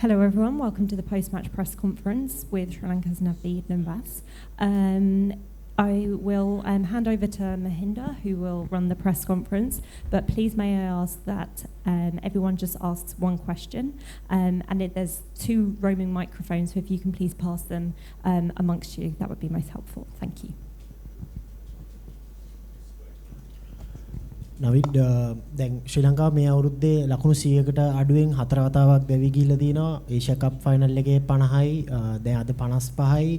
Hello everyone, welcome to the post-match press conference with Sri Lanka's Naveed Nawaz. I will hand over to Mahinda, who will run the press conference, but please may I ask that everyone just asks one question, and there's 2 roaming microphones, so if you can please pass them amongst you, that would be most helpful. Thank you. නවිඩ් දැන් ශ්‍රී ලංකාව මේ අවුරුද්දේ ලකුණු 100කට අඩුවෙන් 4 වතාවක් දැවි ගිහිල්ලා දිනවා Asia කප් final එකේ 50යි දැන් අද 55යි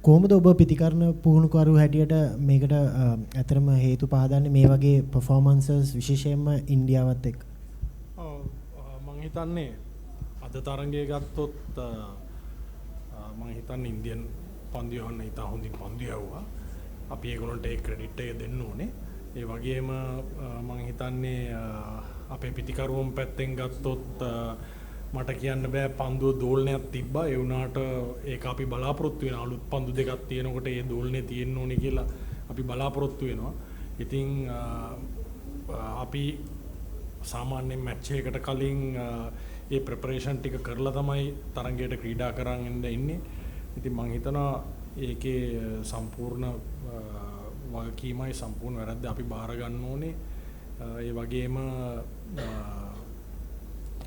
කොහොමද ඔබ පිටිකරන පුහුණුකරු හැටියට මේකට ඇතරම හේතු පහදන්නේ මේ වගේ performances විශේෂයෙන්ම ඉන්දියාවත් එක්ක මම හිතන්නේ අද තරඟය ගත්තොත් මම හිතන්නේ ඉන්දියන් පන්දු යවන්න ඉතා හොඳින් පන්දු යවුවා අපි ඒගොල්ලන්ට ඒ ක්‍රෙඩිට් එක දෙන්න ඕනේ ඒ වගේම මම හිතන්නේ අපේ පිටිකරුවන් පැත්තෙන් ගත්තොත් මට කියන්න බෑ පන්දුව දෝලනයක් තිබ්බා ඒ වුණාට ඒක අපි බලාපොරොත්තු වෙන අලුත් පන්දු දෙකක් තියෙනකොට ඒ දෝලනේ තියෙන්න ඕනේ කියලා අපි බලාපොරොත්තු වෙනවා. ඉතින් අපි සාමාන්‍යයෙන් මැච් එකකට කලින් ඒ ප්‍රෙපරේෂන් ටික කරලා තමයි තරඟයට ක්‍රීඩා කරන් ඉන්නේ. ඉතින් මම හිතනවා ඒකේ සම්පූර්ණ වගකීමයි සම්පූර්ණ වැරද්ද අපි බාර ගන්න ඕනේ. ඒ වගේම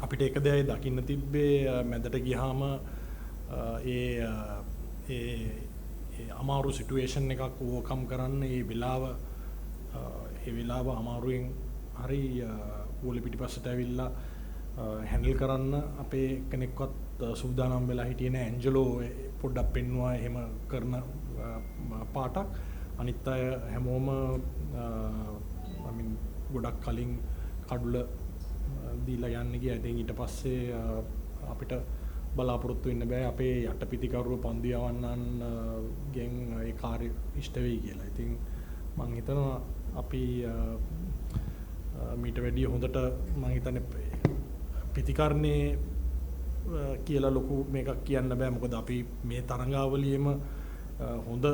අපිට එක දෙයයි දකින්න තිබ්බේ මැදට ගියාම ඒ අමාරු සිටුේෂන් එකක් ඕවර්කම් කරන්න ඒ වෙලාව අමාරුවෙන් හරි ගෝලි පිටිපස්සට ඇවිල්ලා හැන්ඩල් කරන්න අපේ කෙනෙක්වත් සූදානම් වෙලා හිටියේ නෑ. ඇන්ජලෝ පොඩ්ඩක් පෙන්නුවා එහෙම කරන පාටක්. අනිත් අය හැමෝම ගොඩක් කලින් කඩුල දීලා යන්න ගියා. ඉතින් ඊට පස්සේ අපිට බලාපොරොත්තු වෙන්න බෑ අපේ යටපිටිකරුව පන්දු යවන්නන් ගෙන් ඒ කාර්ය ඉෂ්ට වෙයි කියලා. ඉතින් මම හිතනවා අපි මීට වැඩිය හොඳට මම හිතන්නේ පිටිකරණේ කියලා ලොකු මේකක් කියන්න බෑ. මොකද අපි මේ තරඟාවලියේම හොඳ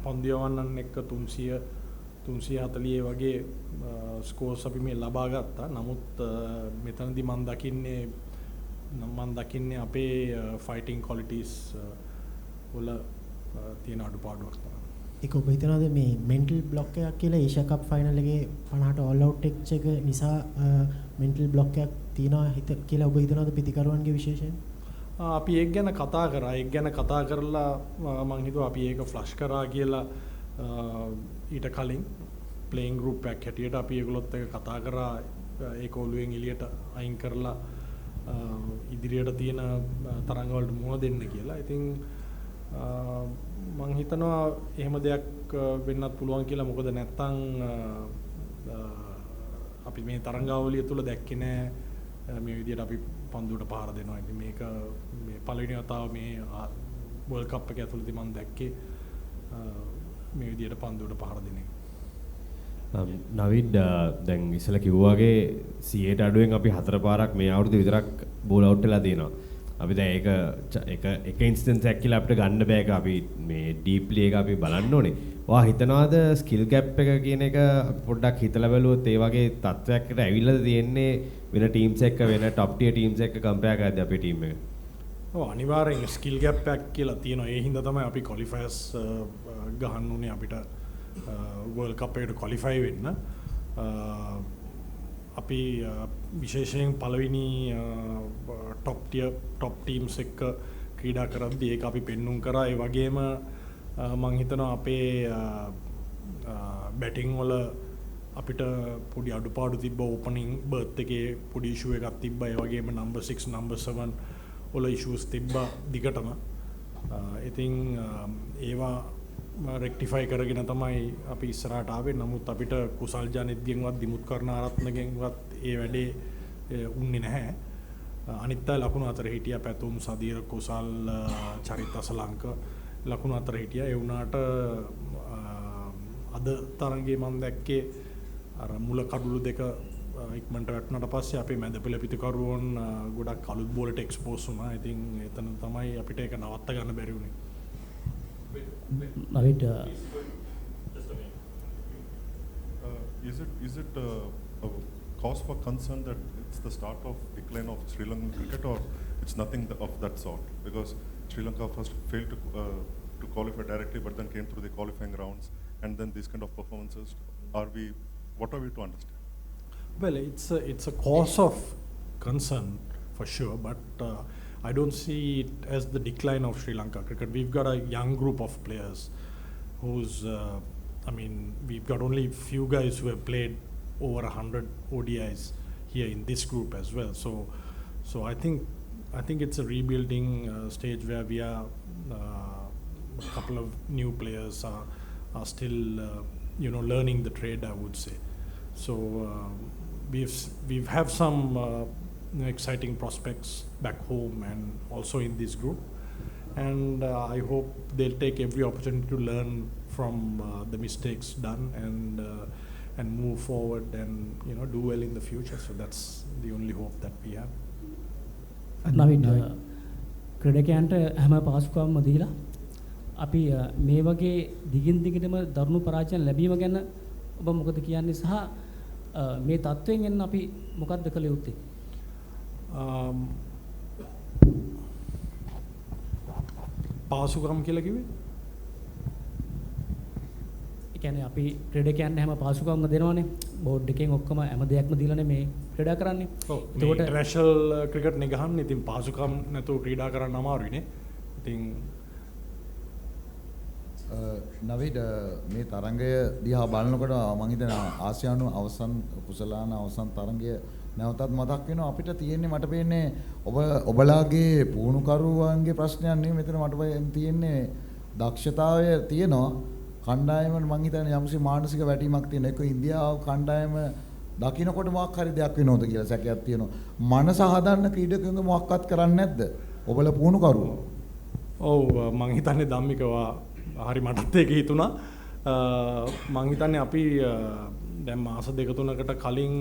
පන්දු යවන්නන් එක්ක 340 වගේ ස්කෝර්ස් අපි මේ ලබා ගත්තා. නමුත් මෙතනදී මම දකින්නේ අපේ ෆයිටිං ක්වොලිටිස් වල තියෙන අඩුපාඩුවක් තමයි. ඒක ඔබ හිතනවාද මේ මෙන්ටල් බ්ලොක් එකක් කියලා ඒෂියා කප් ෆයිනල් එකේ 50ට ඕල් අවුට් එක නිසා මෙන්ටල් බ්ලොක් එකක් තියෙනවා කියලා ඔබ හිතනවාද පිටිකරුවන්ගේ විශේෂයෙන්? අපි ඒක ගැන කතා කරා. ඒක ගැන කතා කරලා මම හිතුවා අපි ඒක ෆ්ලෂ් කරා කියලා ඊට කලින් ප්ලේයින් ගෲප් එකක් හැටියට අපි ඒගොල්ලොත් එක්ක කතා කරා ඒක ඔළුවෙන් එළියට අයින් කරලා ඉදිරියට තියෙන තරඟ වලට මුහුණ දෙන්න කියලා. ඉතින් මම හිතනවා එහෙම දෙයක් වෙන්නත් පුළුවන් කියලා. මොකද නැත්තම් අපි මේ තරඟාවලිය තුල දැක්කේ නෑ මේ විදිහට අපි පන්දුවට පහර දෙනවා. ඉතින් මේක මේ පළවෙනි වතාව මේ වර්ල්ඩ් කප් එක ඇතුළතදී මම දැක්කේ මේ විදිහට පන්දුවට පහර දෙන එක. නවිඩ් දැන් ඉස්සලා කිව්වා වගේ 100ට අඩුවෙන් අපි 4 පාරක් මේ අවුරුද්දේ විතරක් බෝල් අවුට් වෙලා තියෙනවා. අපි දැන් ඒක ඉන්ස්ටන්ස් එකක් කියලා අපිට ගන්න බෑ. ඒක අපි මේ ඩීප්ලි එක අපි බලන්න ඕනේ. ඔයා හිතනවාද ස්කිල් ගැප් එක කියන එක පොඩ්ඩක් හිතලා බැලුවොත් ඒ වගේ තත්ත්වයකට ඇවිල්ලාද තියෙන්නේ වෙන ටීම්ස් එක්ක වෙන টপ ටියර් ටීම්ස් එක්ක කම්පෙයාර් කරද්දී අපේ ටීම් එක? ඔව් අනිවාර්යෙන් ස්කිල් ගැප් එකක් කියලා තියෙනවා. ඒ හින්දා තමයි අපි ක්වොලිෆයර්ස් ගහන්න උනේ අපිට වර්ල්ඩ් කප් එකට ක්වොලිෆයි වෙන්න. අපි විශේෂයෙන් පළවෙනි টপ ටීම්ස් එක්ක ක්‍රීඩා කරද්දී ඒක අපි පෙන්눔 කරා. ඒ වගේම මම හිතනවා අපේ බැටිං වල අපිට පොඩි අඩුපාඩු තිබ්බා. ඕපනින් බර්ත් එකේ පොඩි ඉෂුව එකක් තිබ්බා. ඒ වගේම නම්බර් 6 නම්බර් 7 වල ඉෂුස් තිබ්බා දිගටම. ඉතින් ඒවා රෙක්ටිෆයි කරගෙන තමයි අපි ඉස්සරහට ආවේ. නමුත් අපිට කුසල් ජනෙත්ගෙන්වත් දිමුත් කරන ආරත්නගෙන්වත් ඒ වැඩේ උන්නේ නැහැ. අනිත් අය ලකුණු අතර හිටියා. පැතුම් සදීර කුසල් චරිත අසලංක ලකුණු අතර හිටියා. ඒ වුණාට අද තරඟේ මම දැක්කේ අර මුල කඩුළු දෙක ඉක්මනට වැටුණාට පස්සේ අපේ මැද පෙළ පිටිකරුවන් ගොඩක් අලුත් බෝලට එක්ස්පෝස් වුණා. ඉතින් එතන තමයි අපිට ඒක නවත්ත ගන්න බැරි වුණේ. Naveed, is it a cause for concern that it's the start of decline of Sri Lankan cricket, or it's nothing of that sort? Because Sri Lanka first failed to qualify directly, but then came through the qualifying rounds, and then these kind of performances. What are we to understand? Well, it's a cause of concern for sure, but I don't see it as the decline of Sri Lanka cricket. We've got a young group of players who's, we've got only few guys who have played over 100 ODIs here in this group as well. So I think it's a rebuilding stage where we are. A couple of new players are still, learning the trade, I would say. So we've have some exciting prospects back home and also in this group, and I hope they'll take every opportunity to learn from the mistakes done and move forward and do well in the future. So that's the only hope that we have. Naveed, ක්‍රීඩකයන්ට හැම පාසුකම්ම දීලා අපි මේ වගේ දිගින් දිගටම දරුණු පරාජයන් ලැබීම ගැන ඔබ මොකද කියන්නේ සහ මේ තත්ත්වයෙන් එන්න අපි මොකක්ද කළ යුත්තේ? පාසුකම් කියලා කිව්වේ? ඒ කියන්නේ අපි ක්‍රීඩකයන්ට හැම පාසුකම්ම දෙනවනේ. බෝඩ් එකෙන් ඔක්කොම හැම දෙයක්ම දීලානේ මේ ක්‍රීඩා කරන්නේ. ඔව්. ඒකට ඉන්ටර්නැෂනල් ක්‍රිකට් නේ ගහන්නේ. ඉතින් පාසුකම් නැතුව ක්‍රීඩා කරන්න අමාරුයිනේ. ඉතින් නවීඩ් මේ තරඟය දිහා බලනකොට මම හිතනවා ආසියානු අවසන් කුසලාන අවසන් තරඟය නැවතත් මතක් වෙනවා. අපිට තියෙන්නේ මට පේන්නේ ඔබලාගේ පුහුණුකරුවන්ගේ ප්‍රශ්නයක් නෙවෙයි මෙතන මට තියෙන්නේ දක්ෂතාවය තියෙනවා. කණ්ඩායම මම හිතන්නේ යම්සි මානසික වැටීමක් තියෙන එක ඉන්දියාව කණ්ඩායම දකින්නකොට මොකක් හරි දෙයක් වෙනවද කියලා සැකයක් තියෙනවා. මනස හදන්න ක්‍රීඩකයන්ගේ මොකක්වත් කරන්නේ නැද්ද? ඔබලා පුහුණුකරුවෝ. ඔව් මම හිතන්නේ ධම්මිකවා හරි මටත් ඒක හිතුණා. මම හිතන්නේ අපි දැන් මාස දෙක තුනකට කලින්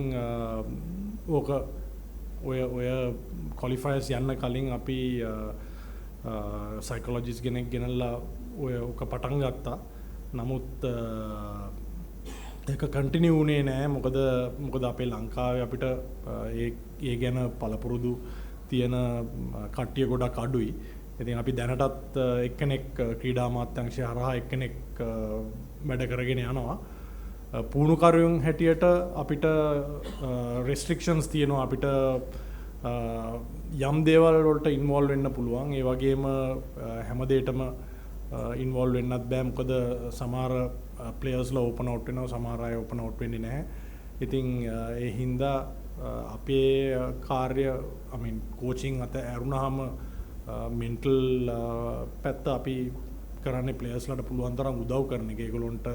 ඕක ඔය ක්වොලිෆයර්ස් යන්න කලින් අපි සයිකොලොජිස්ට් කෙනෙක් ගෙනල්ලා ඕක පටන් ගත්තා. නමුත් ඒක කන්ටිනියු වුණේ නෑ. මොකද අපේ ලංකාවේ අපිට ඒ ගැන පළපුරුදු තියෙන කට්ටිය ගොඩක් අඩුයි. ඉතින් අපි දැනටත් එක්කෙනෙක් ක්‍රීඩා අමාත්‍යාංශය හරහා එක්කෙනෙක් වැඩ කරගෙන යනවා. පුහුණුකරුවන් හැටියට අපිට රෙස්ට්‍රික්ෂන්ස් තියෙනවා. අපිට යම් දේවල් වලට ඉන්වෝල්ව් වෙන්න පුළුවන්. ඒ වගේම හැම දෙයකටම ඉන්වෝල්ව් වෙන්නත් බෑ. මොකද සමහර ප්ලේයර්ස්ලා ඕපන් අවුට් වෙනවා, සමහර අය ඕපන් අවුට් වෙන්නේ නැහැ. ඉතින් ඒ හින්දා අපේ කාර්ය කෝචින් අත ඇරුණාම මෙන්ටල් පැත්ත අපි කරන්නේ ප්ලේයර්ස්ලාට පුළුවන් තරම් උදව් කරන එක. ඒගොල්ලොන්ට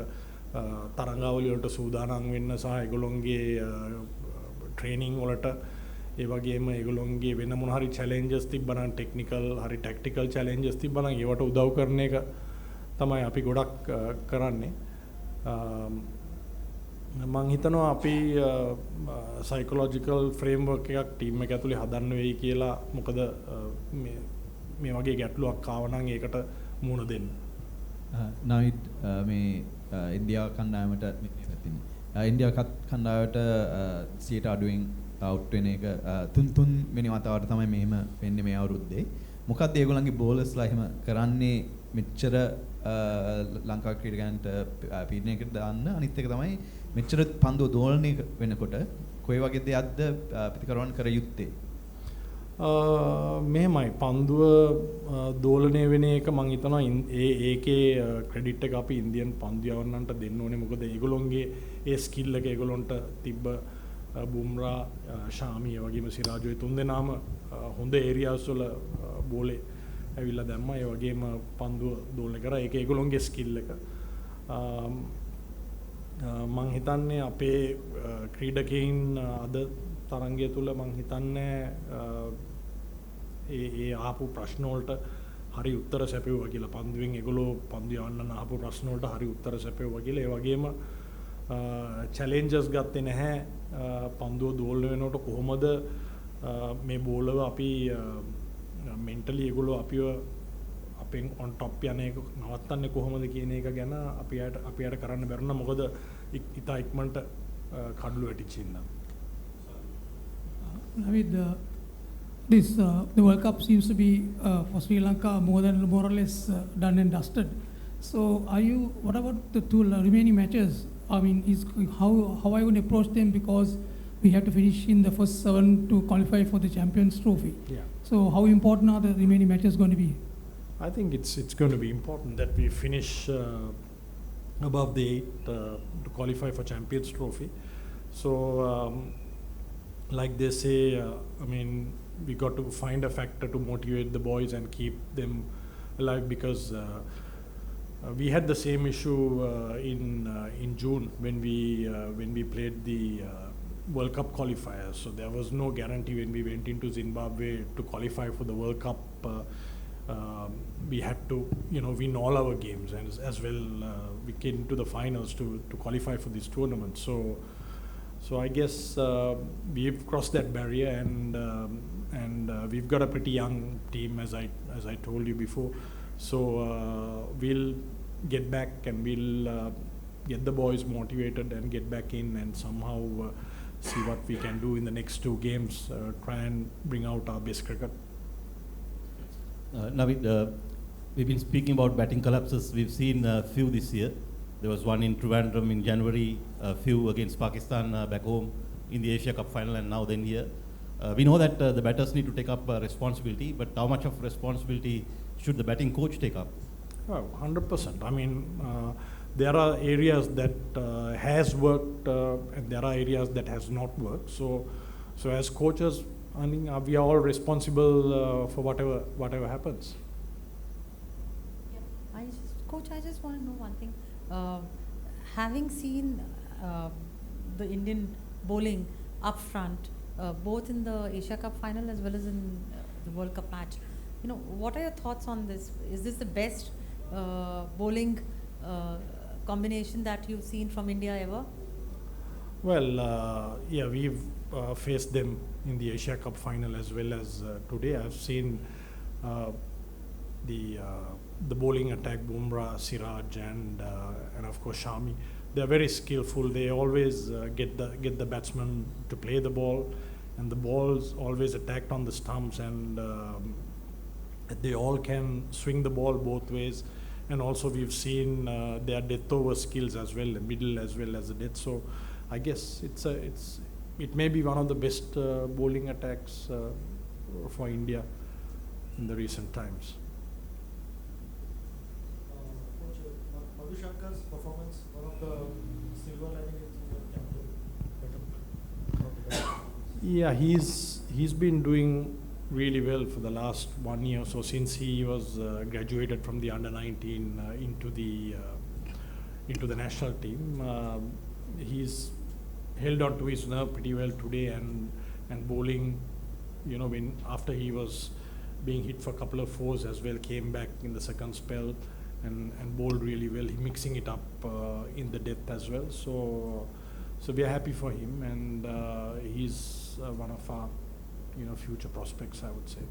තරඟාවලිය වලට සූදානම් වෙන්න සහ ඒගොල්ලොන්ගේ ට්‍රේනින් වලට ඒ වගේම ඒගොල්ලොන්ගේ වෙන මොන හරි චැලෙන්ජස් තිබ්බනම් ටෙක්නිකල් හරි ටැක්ටිකල් චැලෙන්ජස් තිබ්බනම් ඒවට උදව් කරන එක තමයි අපි ගොඩක් කරන්නේ. මම හිතනවා අපි සයිකොලොජිකල් ෆ්‍රේම්වර්ක් එකක් ටීම් එක ඇතුලේ හදන්න වෙයි කියලා. මොකද මේ වගේ ගැටලුවක් ආව නම් ඒකට මුහුණ දෙන්න. නවීඩ් මේ ඉන්දියාව කණ්ඩායමට ඉන්දියාව කණ්ඩායමට 100ට අඩුවෙන් අවුට් වෙන එක තුන් වෙනි වතාවට තමයි මෙහෙම වෙන්නේ මේ අවුරුද්දේ. මොකක්ද ඒගොල්ලන්ගේ බෝලර්ස්ලා එහෙම කරන්නේ මෙච්චර ලංකා ක්‍රීඩකයන්ට පීඩනයකට දාන්න? අනිත් එක තමයි මෙච්චර පන්දුව දෝලනය වෙනකොට කොයි වගේ දෙයක්ද ප්‍රතිකරවන්න කර යුත්තේ? මෙහෙමයි පන්දුව දෝලනය වෙන එක මම හිතනවා ඒකේ ක්‍රෙඩිට් එක අපි ඉන්දියන් පන්දු යවන්නන්ට දෙන්න ඕනේ. මොකද ඒගොල්ලොන්ගේ ඒ ස්කිල් එක ඒගොල්ලොන්ට තිබ්බ බුම්රා ශාමි ඒ වගේම සිරාජ් ඔය තුන්දෙනාම හොඳ ඒරියාස් වල බෝලේ ඇවිල්ලා දැම්මා. ඒ වගේම පන්දුව දෝලනය කරා. ඒක ඒගොල්ලොන්ගේ ස්කිල් එක. මම හිතන්නේ අපේ ක්‍රීඩකයින් අද තරංගය තුල මම හිතන්නේ ඒ ආපු ප්‍රශ්න වලට හරි උත්තර සැපෙවුවා කියලා. පන්දුවෙන් ඒගොල්ලෝ පන්දු යවන්න ආපු ප්‍රශ්න වලට හරි උත්තර සැපෙවුවා කියලා. ඒ වගේම චැලෙන්ජස් ගත්තේ නැහැ. පන්දුව දෝලනය වෙනකොට කොහොමද මේ බෝලව අපි මෙන්ටලි ඒගොල්ලෝ අපිව අපෙන් ඔන් ටොප් යන එක නවත්තන්නේ කොහොමද කියන එක ගැන අපියට කරන්න බැරුණා. මොකද ඉතා ඉක්මනට කඩළු වැටිච්ච ඉඳන්. Naveed, the World Cup seems to be for Sri Lanka more or less done and dusted. So, what about the two remaining matches? I mean, how are you going to approach them, because we have to finish in the first 7 to qualify for the Champions Trophy. Yeah. So, how important are the remaining matches going to be? I think it's going to be important that we finish above the 8 to qualify for Champions Trophy. So, like they say, I mean, we got to find a factor to motivate the boys and keep them alive, because we had the same issue in June when we played the World Cup qualifiers. So there was no guarantee when we went into Zimbabwe to qualify for the World Cup. We had to, win all our games, and as well we came to the finals to qualify for this tournament. So I guess we've crossed that barrier, and we've got a pretty young team, as I told you before. So we'll get back, and we'll get the boys motivated and get back in, and somehow see what we can do in the next 2 games. Try and bring out our best cricket. Naveed, we've been speaking about batting collapses. We've seen a few this year. There was one in Trivandrum in January, a few against Pakistan back home in the Asia Cup final, and now then here. We know that the batters need to take up responsibility, but how much of responsibility should the batting coach take up? Well, 100%. I mean, there are areas that has worked, and there are areas that has not worked. So as coaches, I mean, we are all responsible for whatever happens. Yeah. Coach, I just want to know one thing. Having seen the Indian bowling up front, both in the Asia Cup final as well as in the World Cup match, what are your thoughts on this? Is this the best bowling combination that you've seen from India ever? Well, yeah, we've faced them in the Asia Cup final as well as today. I've seen the bowling attack, Bumrah, Siraj, and of course Shami. They're very skillful. They always get the batsman to play the ball, and the ball's always attacked on the stumps, and they all can swing the ball both ways. And also we've seen their death over skills as well, the middle as well as the death. So I guess it may be one of the best bowling attacks for India in the recent times. Madhu Shankar's performance, one of the silver lining in the campaign. Yeah, he's been doing really well for the last 1 year or so, since he was graduated from the under-19 into the national team. He's held on to his nerve pretty well today, and bowling, when after he was being hit for a couple of fours as well, came back in the second spell and bowled really well, mixing it up in the depth as well. So we are happy for him, and he's one of our future prospects, I would say.